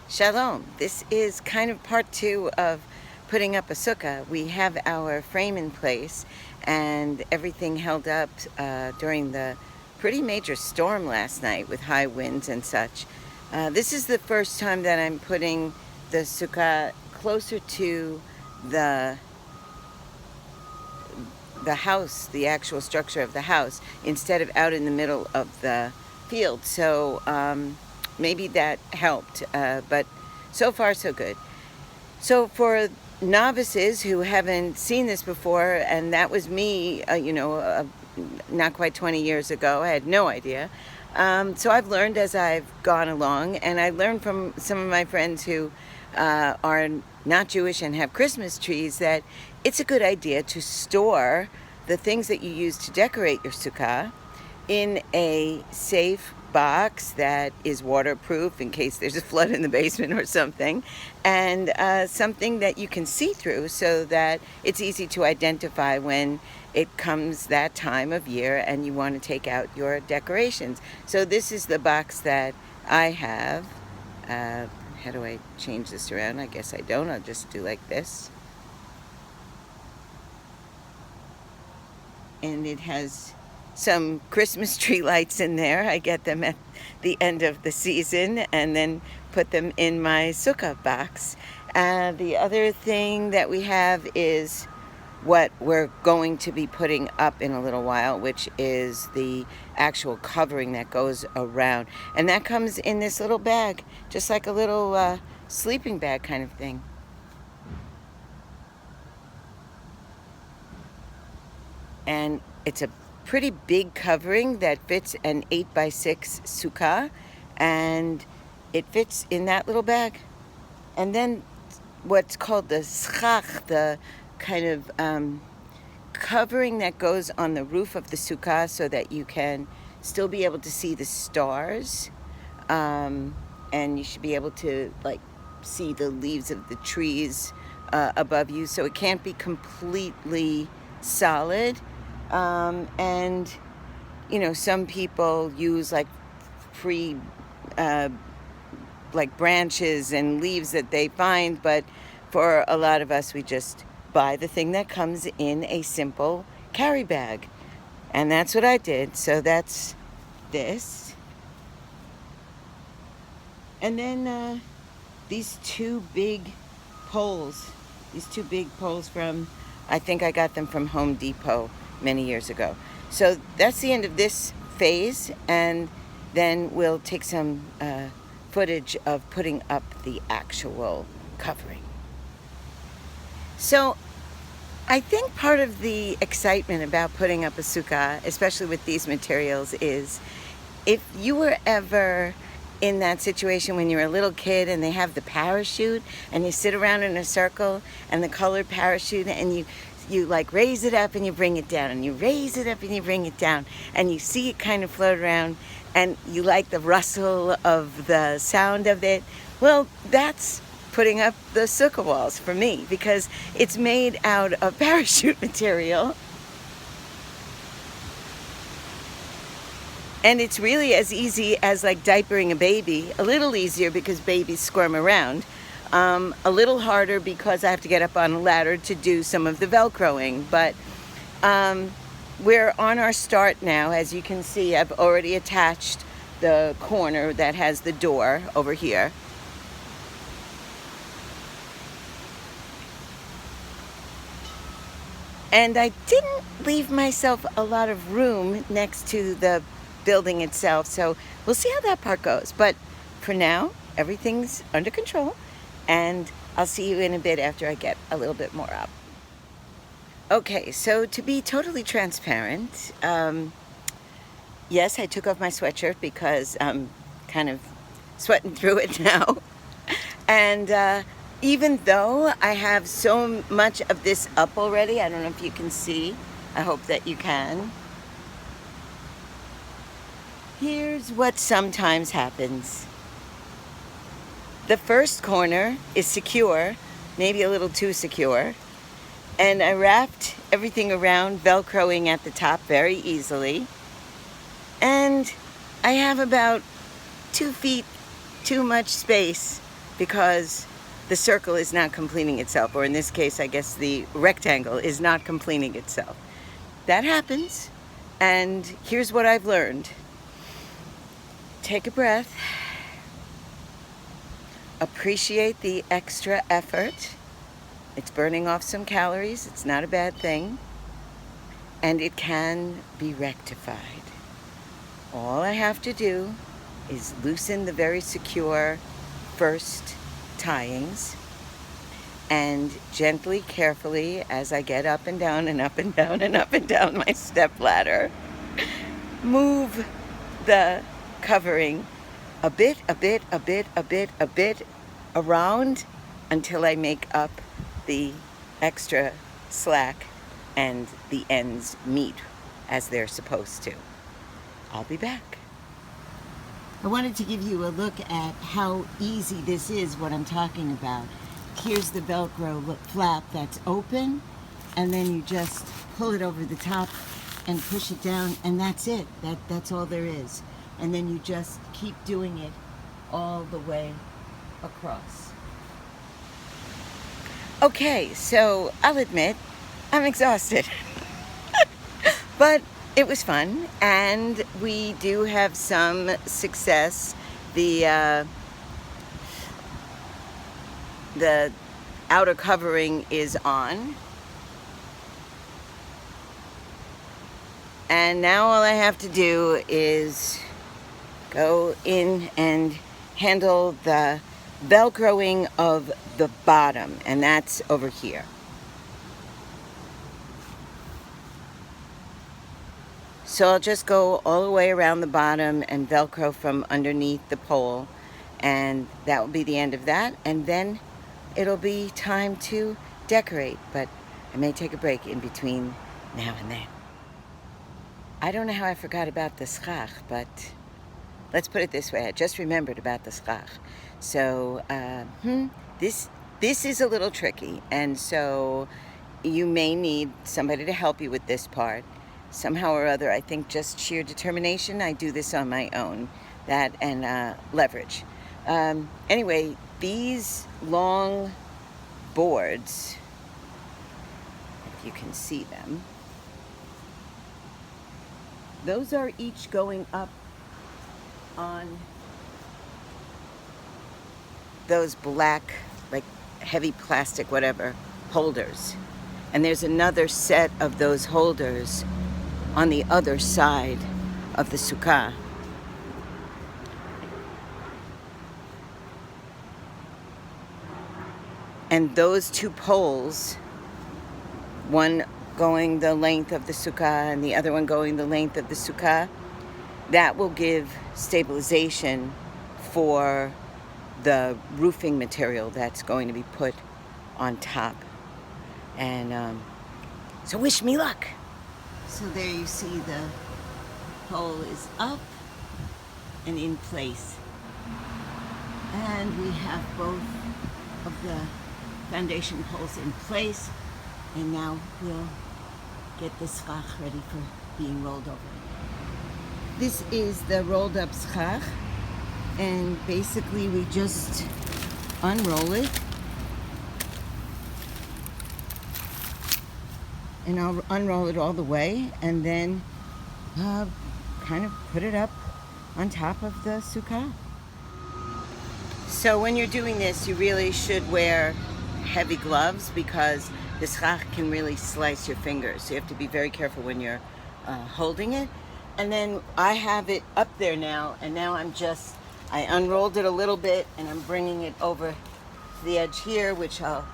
Shalom. This is kind of part 2 of putting up a sukkah. We have our frame in place and everything held up during the pretty major storm last night with high winds and such. This is the first time that I'm putting the sukkah closer to the house, the actual structure of the house, instead of out in the middle of the field. So maybe that helped, but so far so good. So for novices who haven't seen this before, and that was me, not quite 20 years ago, I had no idea. So I've learned as I've gone along, and I learned from some of my friends who are not Jewish and have Christmas trees that it's a good idea to store the things that you use to decorate your sukkah in a safe box that is waterproof in case there's a flood in the basement or something, and something that you can see through so that it's easy to identify when it comes that time of year and you want to take out your decorations. So this is the box that I have. How do I change this around? I guess I don't. I'll just do like this. And it has some Christmas tree lights in there. I get them at the end of the season and then put them in my sukkah box. The other thing that we have is what we're going to be putting up in a little while, which is the actual covering that goes around. And that comes in this little bag, just like a little sleeping bag kind of thing. And it's a pretty big covering that fits an 8x6 sukkah, and it fits in that little bag. And then what's called the schach, the kind of covering that goes on the roof of the sukkah so that you can still be able to see the stars, and you should be able to see the leaves of the trees above you, so it can't be completely solid. And some people use free branches and leaves that they find, but for a lot of us, we just buy the thing that comes in a simple carry bag, and that's what I did. So that's this, and then these two big poles from, I think I got them from Home Depot many years ago. So that's the end of this phase, and then we'll take some footage of putting up the actual covering. So I think part of the excitement about putting up a sukkah, especially with these materials, is if you were ever in that situation when you're a little kid and they have the parachute and you sit around in a circle and the colored parachute, and you raise it up and you bring it down, and you raise it up and you bring it down, and you see it kind of float around, and you like the rustle of the sound of it. Well, that's putting up the sukkah walls for me, because it's made out of parachute material. And it's really as easy as diapering a baby, a little easier because babies squirm around. A little harder because I have to get up on a ladder to do some of the Velcroing. But we're on our start now. As you can see, I've already attached the corner that has the door over here. And I didn't leave myself a lot of room next to the building itself, so we'll see how that part goes. But for now, everything's under control, and I'll see you in a bit after I get a little bit more up. Okay, so to be totally transparent, yes, I took off my sweatshirt because I'm kind of sweating through it now. And even though I have so much of this up already, I don't know if you can see, I hope that you can. Here's what sometimes happens. The first corner is secure, maybe a little too secure, and I wrapped everything around, Velcroing at the top very easily, and I have about 2 feet too much space because the circle is not completing itself, or in this case, I guess the rectangle is not completing itself. That happens, and here's what I've learned. Take a breath. Appreciate the extra effort. It's burning off some calories. It's not a bad thing. And it can be rectified. All I have to do is loosen the very secure first tyings, and gently, carefully, as I get up and down and up and down and up and down my step ladder, move the covering a bit around until I make up the extra slack and the ends meet as they're supposed to. I'll be back. I wanted to give you a look at how easy this is, what I'm talking about. Here's the Velcro flap that's open, and then you just pull it over the top and push it down, and that's it. That's all there is. And then you just keep doing it all the way across. Okay, so I'll admit, I'm exhausted. But it was fun, and we do have some success. The outer covering is on. And now all I have to do is go in and handle the Velcroing of the bottom, and that's over here. So I'll just go all the way around the bottom and Velcro from underneath the pole, and that will be the end of that, and then it'll be time to decorate, but I may take a break in between now and then. I don't know how I forgot about the schach, but let's put it this way. I just remembered about the schach. So this is a little tricky, and so you may need somebody to help you with this part. Somehow or other, I think just sheer determination, I do this on my own. That and leverage. Anyway, these long boards, if you can see them, those are each going up on those black, like heavy plastic, whatever, holders. And there's another set of those holders on the other side of the sukkah. And those two poles, one going the length of the sukkah and the other one going the length of the sukkah, that will give stabilization for the roofing material that's going to be put on top. And so wish me luck. So there you see the pole is up and in place. And we have both of the foundation poles in place. And now we'll get the schach ready for being rolled over. This is the rolled up schach. And basically we just unroll it. And I'll unroll it all the way and then kind of put it up on top of the sukkah. So when you're doing this, you really should wear heavy gloves because the schach can really slice your fingers. So you have to be very careful when you're holding it. And then I have it up there now, and now I unrolled it a little bit and I'm bringing it over to the edge here, which I'll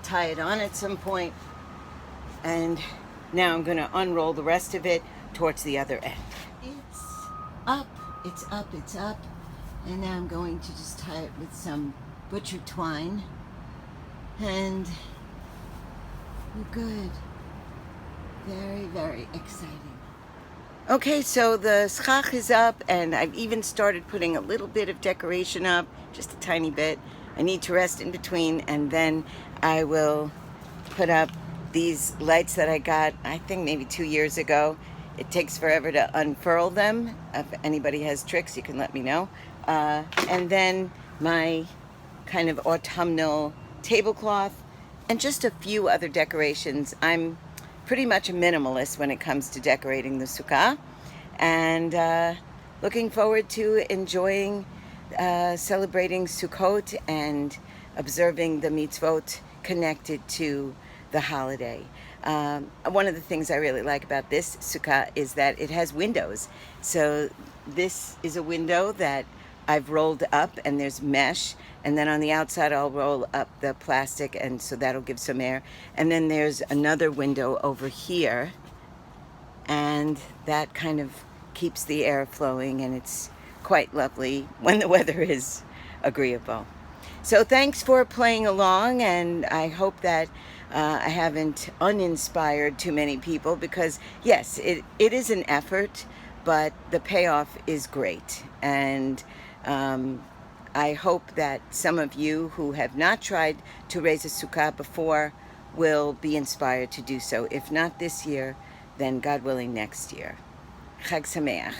tie it on at some point. And now I'm going to unroll the rest of it towards the other end. It's up, it's up, it's up. And now I'm going to just tie it with some butcher twine. And we're good. Very, very exciting. Okay, so the schach is up, and I've even started putting a little bit of decoration up, just a tiny bit. I need to rest in between, and then I will put up these lights that I got, I think maybe 2 years ago. It takes forever to unfurl them. If anybody has tricks, you can let me know. And then my kind of autumnal tablecloth, and just a few other decorations. I'm pretty much a minimalist when it comes to decorating the sukkah, and looking forward to enjoying celebrating Sukkot and observing the mitzvot connected to the holiday. One of the things I really like about this sukkah is that it has windows. So this is a window that I've rolled up, and there's mesh, and then on the outside I'll roll up the plastic, and so that'll give some air. And then there's another window over here, and that kind of keeps the air flowing, and it's quite lovely when the weather is agreeable. So thanks for playing along, and I hope that I haven't uninspired too many people, because yes, it is an effort, but the payoff is great. And I hope that some of you who have not tried to raise a sukkah before will be inspired to do so. If not this year, then God willing next year. Chag Sameach.